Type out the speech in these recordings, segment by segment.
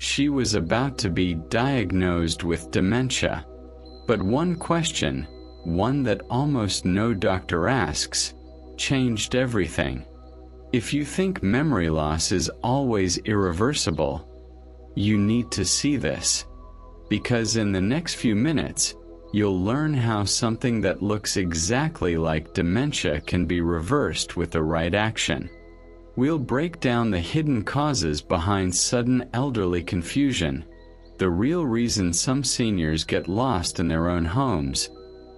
She was about to be diagnosed with dementia. But one question, one that almost no doctor asks, changed everything. If you think memory loss is always irreversible, you need to see this. Because in the next few minutes, you'll learn how something that looks exactly like dementia can be reversed with the right action. We'll break down the hidden causes behind sudden elderly confusion, the real reason some seniors get lost in their own homes,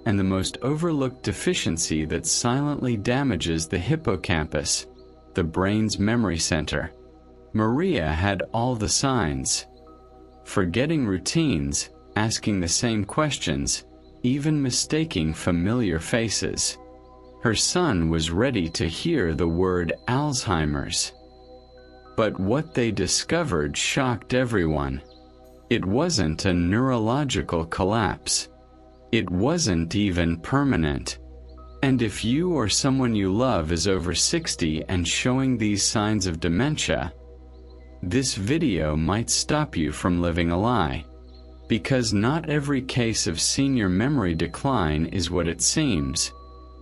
and the most overlooked deficiency that silently damages the hippocampus, the brain's memory center. Maria had all the signs. Forgetting routines, asking the same questions, even mistaking familiar faces. Her son was ready to hear the word Alzheimer's. But what they discovered shocked everyone. It wasn't a neurological collapse. It wasn't even permanent. And if you or someone you love is over 60 and showing these signs of dementia, this video might stop you from living a lie. Because not every case of senior memory decline is what it seems,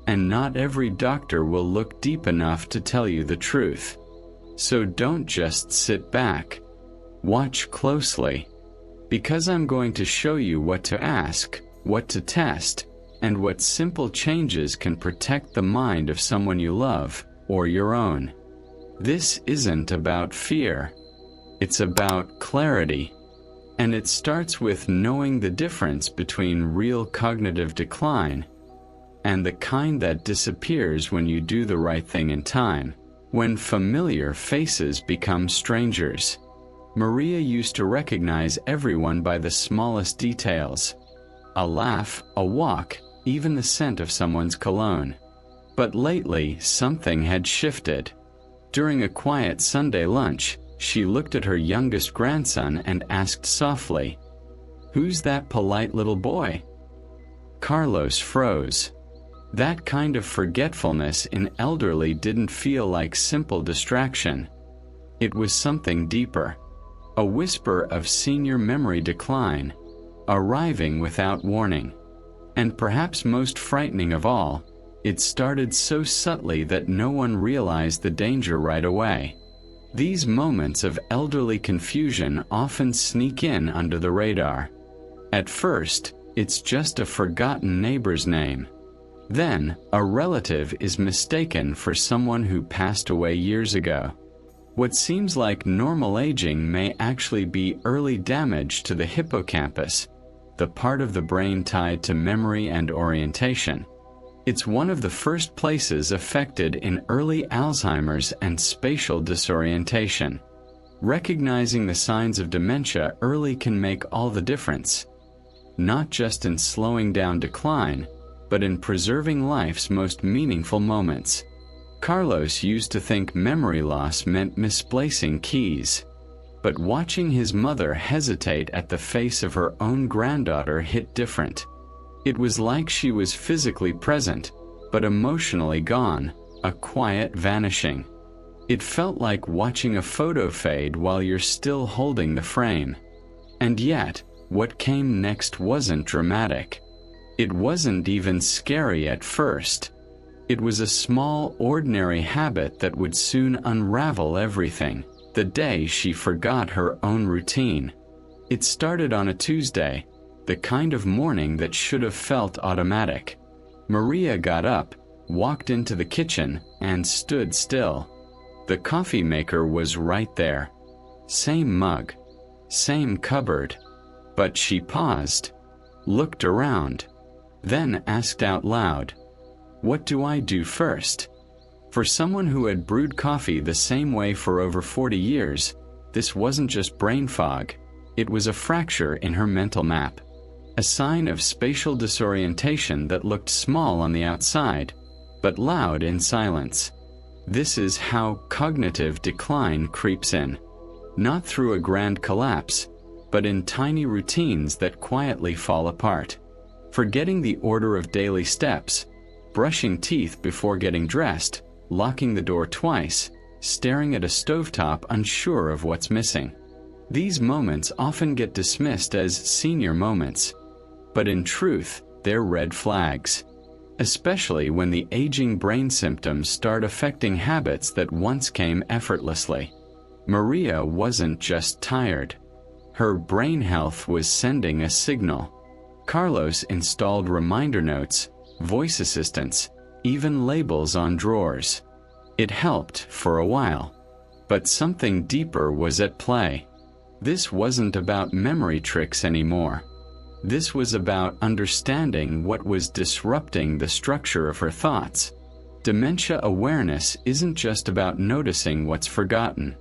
and not every doctor will look deep enough to tell you the truth. So don't just sit back. Watch closely. Because I'm going to show you what to ask, what to test, and what simple changes can protect the mind of someone you love, or your own. This isn't about fear. It's about clarity. And it starts with knowing the difference between real cognitive decline and the kind that disappears when you do the right thing in time, when familiar faces become strangers. Maria used to recognize everyone by the smallest details. A laugh, a walk, even the scent of someone's cologne. But lately, something had shifted. During a quiet Sunday lunch, she looked at her youngest grandson and asked softly, "Who's that polite little boy?" Carlos froze. That kind of forgetfulness in elderly didn't feel like simple distraction. It was something deeper. A whisper of senior memory decline, arriving without warning. And perhaps most frightening of all, it started so subtly that no one realized the danger right away. These moments of elderly confusion often sneak in under the radar. At first, it's just a forgotten neighbor's name. Then, a relative is mistaken for someone who passed away years ago. What seems like normal aging may actually be early damage to the hippocampus, the part of the brain tied to memory and orientation. It's one of the first places affected in early Alzheimer's and spatial disorientation. Recognizing the signs of dementia early can make all the difference. Not just in slowing down decline, but in preserving life's most meaningful moments. Carlos used to think memory loss meant misplacing keys. But watching his mother hesitate at the face of her own granddaughter hit different. It was like she was physically present, but emotionally gone, a quiet vanishing. It felt like watching a photo fade while you're still holding the frame. And yet, what came next wasn't dramatic. It wasn't even scary at first. It was a small, ordinary habit that would soon unravel everything, the day she forgot her own routine. It started on a Tuesday, the kind of morning that should have felt automatic. Maria got up, walked into the kitchen, and stood still. The coffee maker was right there. Same mug, same cupboard. But she paused, looked around, then asked out loud, "What do I do first?" For someone who had brewed coffee the same way for over 40 years, this wasn't just brain fog, it was a fracture in her mental map. A sign of spatial disorientation that looked small on the outside, but loud in silence. This is how cognitive decline creeps in. Not through a grand collapse, but in tiny routines that quietly fall apart. Forgetting the order of daily steps, brushing teeth before getting dressed, locking the door twice, staring at a stovetop unsure of what's missing. These moments often get dismissed as senior moments, but in truth, they're red flags, especially when the aging brain symptoms start affecting habits that once came effortlessly. Maria wasn't just tired. Her brain health was sending a signal. Carlos installed reminder notes, voice assistants, even labels on drawers. It helped for a while, but something deeper was at play. This wasn't about memory tricks anymore. This was about understanding what was disrupting the structure of her thoughts. Dementia awareness isn't just about noticing what's forgotten.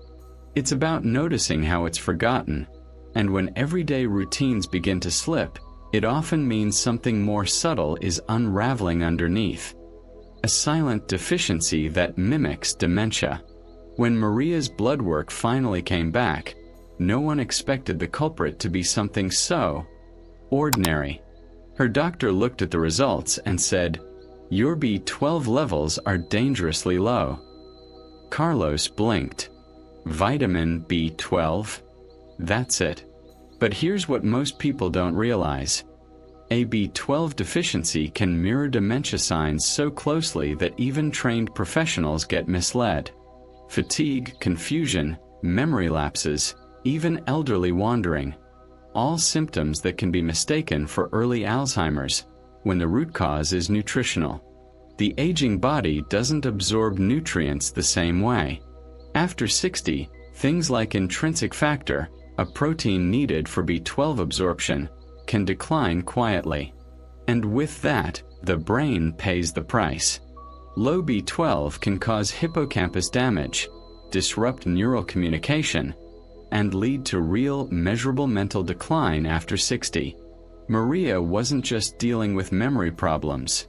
It's about noticing how it's forgotten, and when everyday routines begin to slip, it often means something more subtle is unraveling underneath. A silent deficiency that mimics dementia. When Maria's blood work finally came back, no one expected the culprit to be something so ordinary. Her doctor looked at the results and said, "Your B12 levels are dangerously low." Carlos blinked. Vitamin B12? That's it. But here's what most people don't realize. A B12 deficiency can mirror dementia signs so closely that even trained professionals get misled. Fatigue, confusion, memory lapses, even elderly wandering. All symptoms that can be mistaken for early Alzheimer's, when the root cause is nutritional. The aging body doesn't absorb nutrients the same way. After 60, things like intrinsic factor, a protein needed for B12 absorption, can decline quietly. And with that, the brain pays the price. Low B12 can cause hippocampus damage, disrupt neural communication, and lead to real, measurable mental decline after 60. Maria wasn't just dealing with memory problems.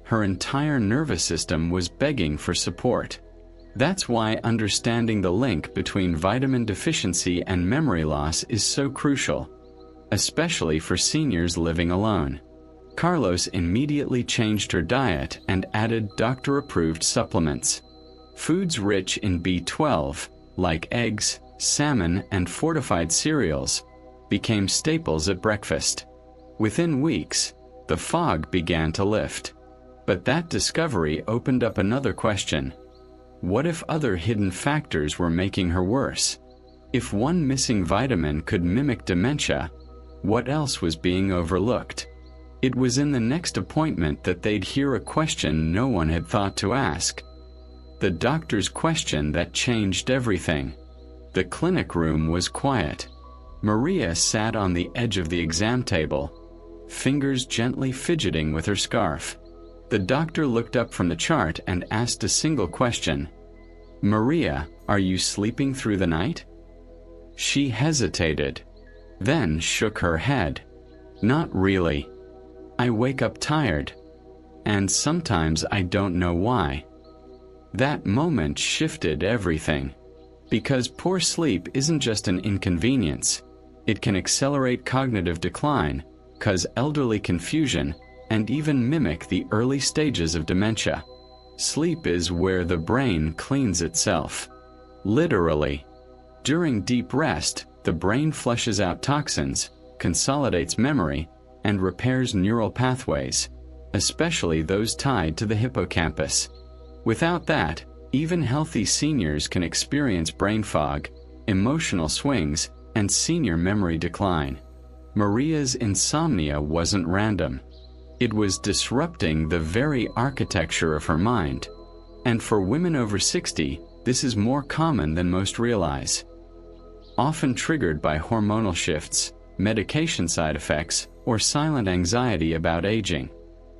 Her entire nervous system was begging for support. That's why understanding the link between vitamin deficiency and memory loss is so crucial, especially for seniors living alone. Carlos immediately changed her diet and added doctor-approved supplements. Foods rich in B12, like eggs, salmon, and fortified cereals, became staples at breakfast. Within weeks, the fog began to lift. But that discovery opened up another question. What if other hidden factors were making her worse? If one missing vitamin could mimic dementia, what else was being overlooked? It was in the next appointment that they'd hear a question no one had thought to ask. The doctor's question that changed everything. The clinic room was quiet. Maria sat on the edge of the exam table, fingers gently fidgeting with her scarf. The doctor looked up from the chart and asked a single question. "Maria, are you sleeping through the night?" She hesitated, then shook her head. "Not really. I wake up tired, and sometimes I don't know why." That moment shifted everything. Because poor sleep isn't just an inconvenience. It can accelerate cognitive decline, cause elderly confusion, and even mimic the early stages of dementia. Sleep is where the brain cleans itself. Literally. During deep rest, the brain flushes out toxins, consolidates memory, and repairs neural pathways, especially those tied to the hippocampus. Without that, even healthy seniors can experience brain fog, emotional swings, and senior memory decline. Maria's insomnia wasn't random. It was disrupting the very architecture of her mind. And for women over 60, this is more common than most realize. Often triggered by hormonal shifts, medication side effects, or silent anxiety about aging.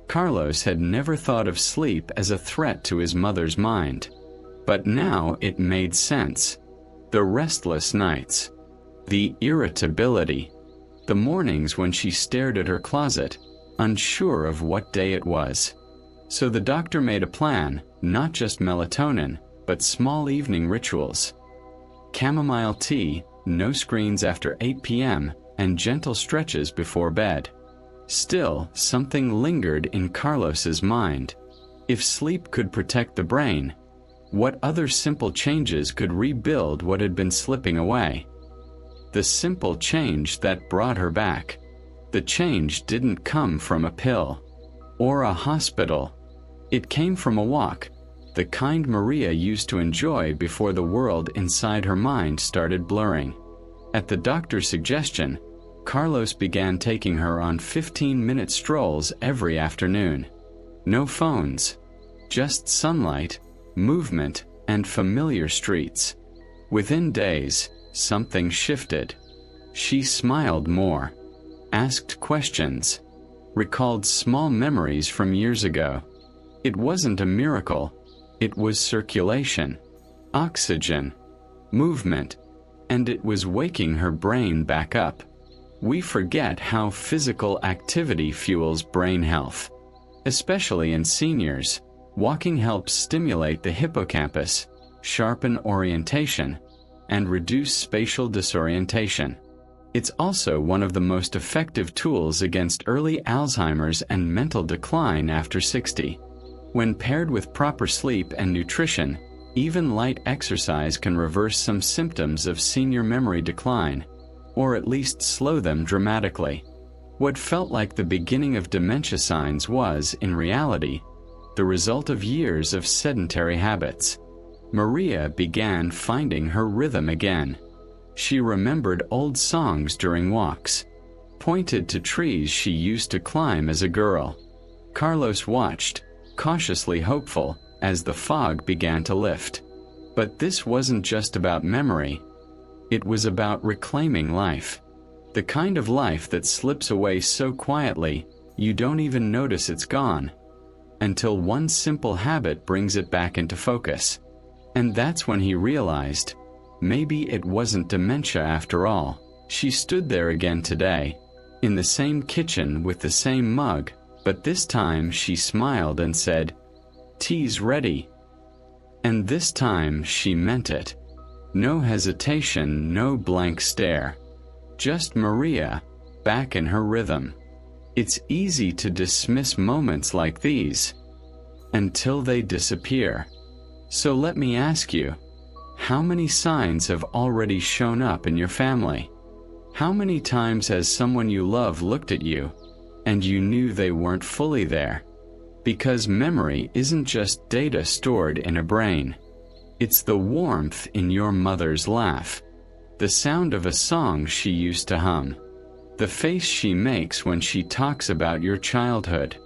Carlos had never thought of sleep as a threat to his mother's mind. But now it made sense. The restless nights, the irritability, the mornings when she stared at her closet, unsure of what day it was. So the doctor made a plan, not just melatonin, but small evening rituals. Chamomile tea, no screens after 8 p.m., and gentle stretches before bed. Still, something lingered in Carlos's mind. If sleep could protect the brain, what other simple changes could rebuild what had been slipping away? the simple change that brought her back. The change didn't come from a pill or a hospital. It came from a walk, the kind Maria used to enjoy before the world inside her mind started blurring. At the doctor's suggestion, Carlos began taking her on 15-minute strolls every afternoon. No phones, just sunlight, movement, and familiar streets. Within days, something shifted. She smiled more, asked questions, recalled small memories from years ago. It wasn't a miracle, it was circulation, oxygen, movement, and it was waking her brain back up. We forget how physical activity fuels brain health. Especially in seniors, walking helps stimulate the hippocampus, sharpen orientation, and reduce spatial disorientation. It's also one of the most effective tools against early Alzheimer's and mental decline after 60. When paired with proper sleep and nutrition, even light exercise can reverse some symptoms of senior memory decline, or at least slow them dramatically. What felt like the beginning of dementia signs was, in reality, the result of years of sedentary habits. Maria began finding her rhythm again. She remembered old songs during walks, pointed to trees she used to climb as a girl. Carlos watched, cautiously hopeful, as the fog began to lift. But this wasn't just about memory. It was about reclaiming life. The kind of life that slips away so quietly, you don't even notice it's gone, until one simple habit brings it back into focus. And that's when he realized, maybe it wasn't dementia after all. She stood there again today, in the same kitchen with the same mug, but this time she smiled and said, "Tea's ready." And this time she meant it. No hesitation, no blank stare. Just Maria, back in her rhythm. It's easy to dismiss moments like these, until they disappear. So let me ask you, how many signs have already shown up in your family? How many times has someone you love looked at you, and you knew they weren't fully there? Because memory isn't just data stored in a brain. It's the warmth in your mother's laugh, the sound of a song she used to hum, the face she makes when she talks about your childhood.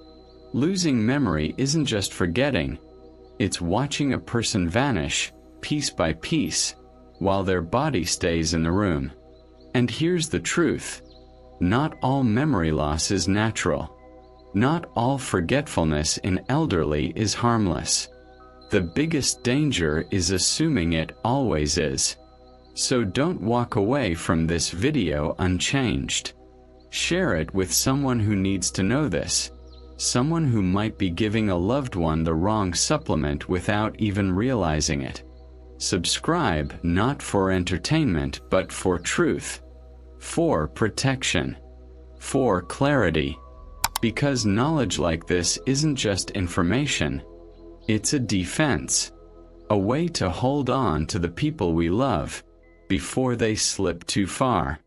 Losing memory isn't just forgetting, it's watching a person vanish, piece by piece, while their body stays in the room. And here's the truth. Not all memory loss is natural. Not all forgetfulness in elderly is harmless. The biggest danger is assuming it always is. So don't walk away from this video unchanged. Share it with someone who needs to know this. Someone who might be giving a loved one the wrong supplement without even realizing it. Subscribe not for entertainment but for truth, for protection, for clarity. Because knowledge like this isn't just information, it's a defense, a way to hold on to the people we love before they slip too far.